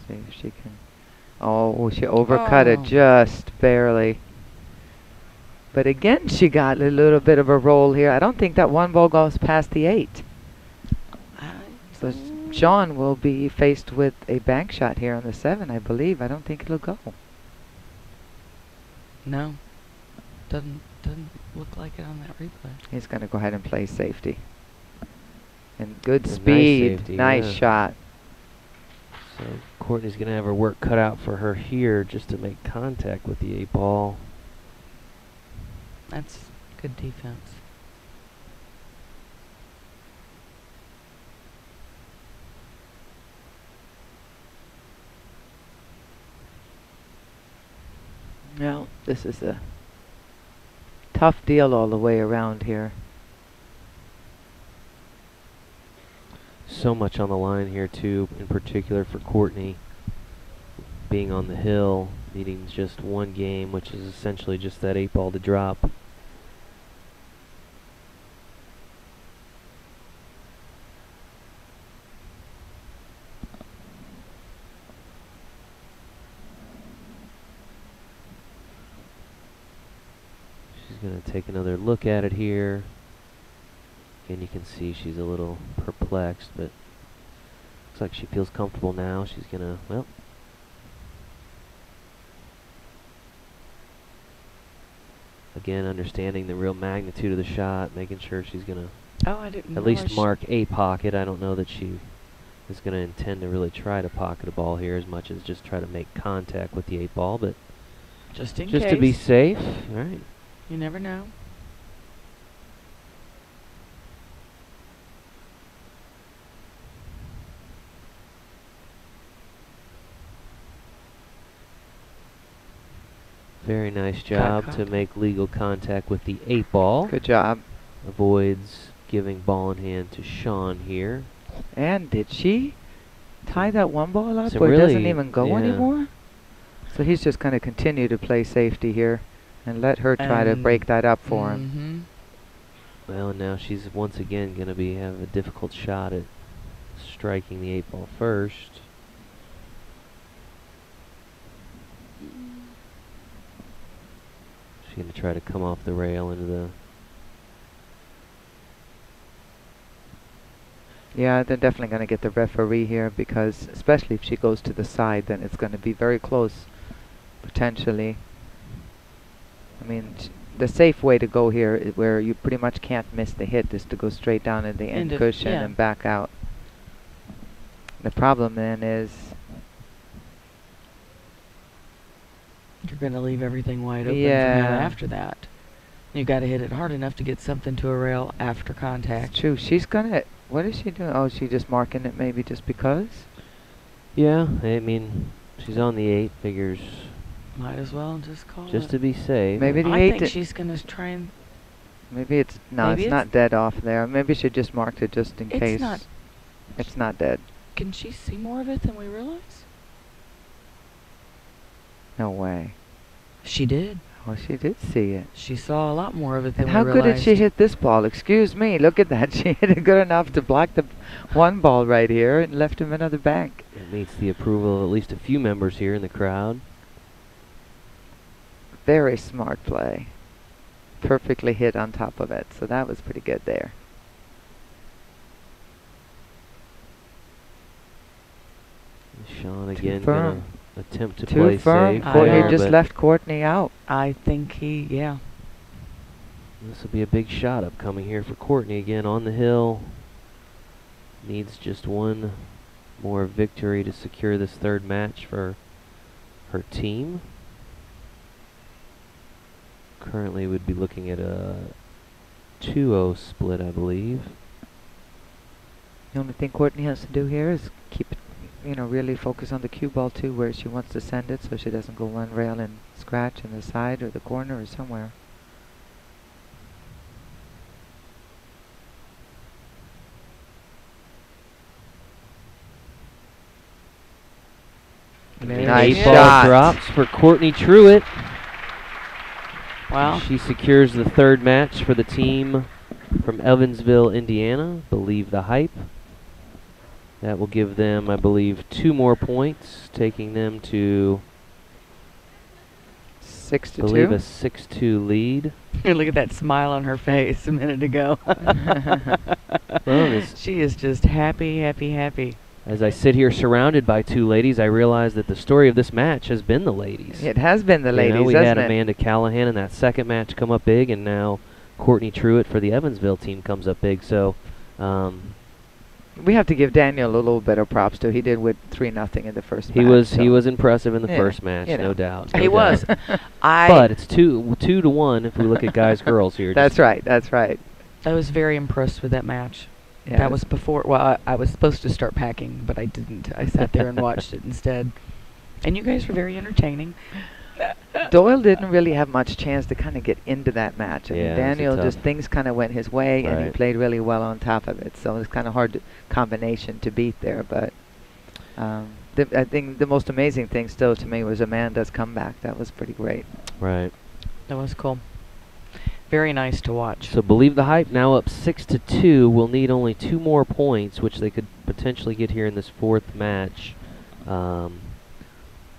See if she can. Oh, she overcut it just barely. But again, she got a little bit of a roll here. I don't think that one ball goes past the 8. So Shawn will be faced with a bank shot here on the 7, I believe. I don't think it'll go. No. Doesn't look like it on that replay. He's going to go ahead and play safety. And good speed. Nice safety, nice yeah. shot. So Courtney's going to have her work cut out for her here just to make contact with the 8 ball. That's good defense. Well, this is a tough deal all the way around here. So much on the line here too, in particular for Courtney. Being on the hill, needing just one game, which is essentially just that 8 ball to drop. She's going to take another look at it here. Again, you can see she's a little perplexed, but looks like she feels comfortable now. She's going to, well, again, understanding the real magnitude of the shot, making sure she's going to at least mark a pocket. I don't know that she is going to intend to really try to pocket a ball here as much as just try to make contact with the 8 ball, but just in case. Just to be safe. All right. You never know. Very nice job to make legal contact with the 8 ball. Good job. Avoids giving ball in hand to Shawn here. And did she tie that one ball up So where it really, doesn't even go anymore? So he's just going to continue to play safety here and let her try to break that up for him. Well, now she's once again going to have a difficult shot at striking the 8 ball first. She's going to try to come off the rail into the... Yeah, they're definitely going to get the referee here because especially if she goes to the side, then it's going to be very close, potentially. I mean, the safe way to go here is where you pretty much can't miss the hit is to go straight down in the end cushion and back out. The problem then is you're going to leave everything wide open from now after that. You've got to hit it hard enough to get something to a rail after contact. It's true. She's going to... What is she doing? Oh, she's just marking it maybe just because? Yeah, I mean, she's on the 8, figures... Might as well just call just to be safe. Maybe the 8... I think she's going to try and... Maybe it's... No, it's not dead off there. Maybe she just marked it just in case. It's not dead. Can she see more of it than we realize? No way. She did. Oh, she did see it. She saw a lot more of it than we realized. And how good did she hit this ball? Excuse me. Look at that. She hit it good enough to block the one ball right here and left him another bank. It meets the approval of at least a few members here in the crowd. Very smart play. Perfectly hit on top of it. So that was pretty good there. Shawn again going to attempt to play safe. He just left Courtney out. I think yeah. This will be a big shot upcoming here for Courtney again on the hill. Needs just one more victory to secure this 3rd match for her team. Currently would be looking at a 2-0 split, I believe. The only thing Courtney has to do here is you know, really focus on the cue ball too, where she wants to send it, so she doesn't go one rail and scratch in the side or the corner or somewhere. Nice shot. Drops for Courtney Truitt. Wow. She secures the third match for the team from Evansville, Indiana. Believe the Hype. That will give them, I believe, 2 more points, taking them to 6-2. I believe a 6-2 lead. Look at that smile on her face a minute ago. Well, she is just happy, happy, happy. As I sit here surrounded by 2 ladies, I realize that the story of this match has been the ladies. It has been the ladies, we hasn't had it? Amanda Callahan in that second match come up big, and now Courtney Truitt for the Evansville team comes up big. So we have to give Daniel a little bit of props too. He did with 3-0 in the first match. He was impressive in the first match, you know. no doubt. He was. But it's 2-1 if we look at guys girls here. That's right. That's right. I was very impressed with that match. Yeah, that was before. Well, I was supposed to start packing, but I didn't. I sat there and watched it instead. And you guys were very entertaining. Doyle didn't really have much chance to kind of get into that match. I mean, Yeah, Daniel just things kind of went his way, and he Right. played really well on top of it. So it's kind of hard combination to beat there. But I think the most amazing thing still to me was Amanda's comeback. That was pretty great. Right. That was cool. Very nice to watch. So Believe the Hype now up 6-2. Will need only 2 more points, which they could potentially get here in this 4th match.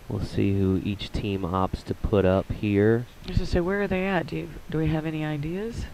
We'll see who each team opts to put up here. I was to say, where are they at? Do we have any ideas?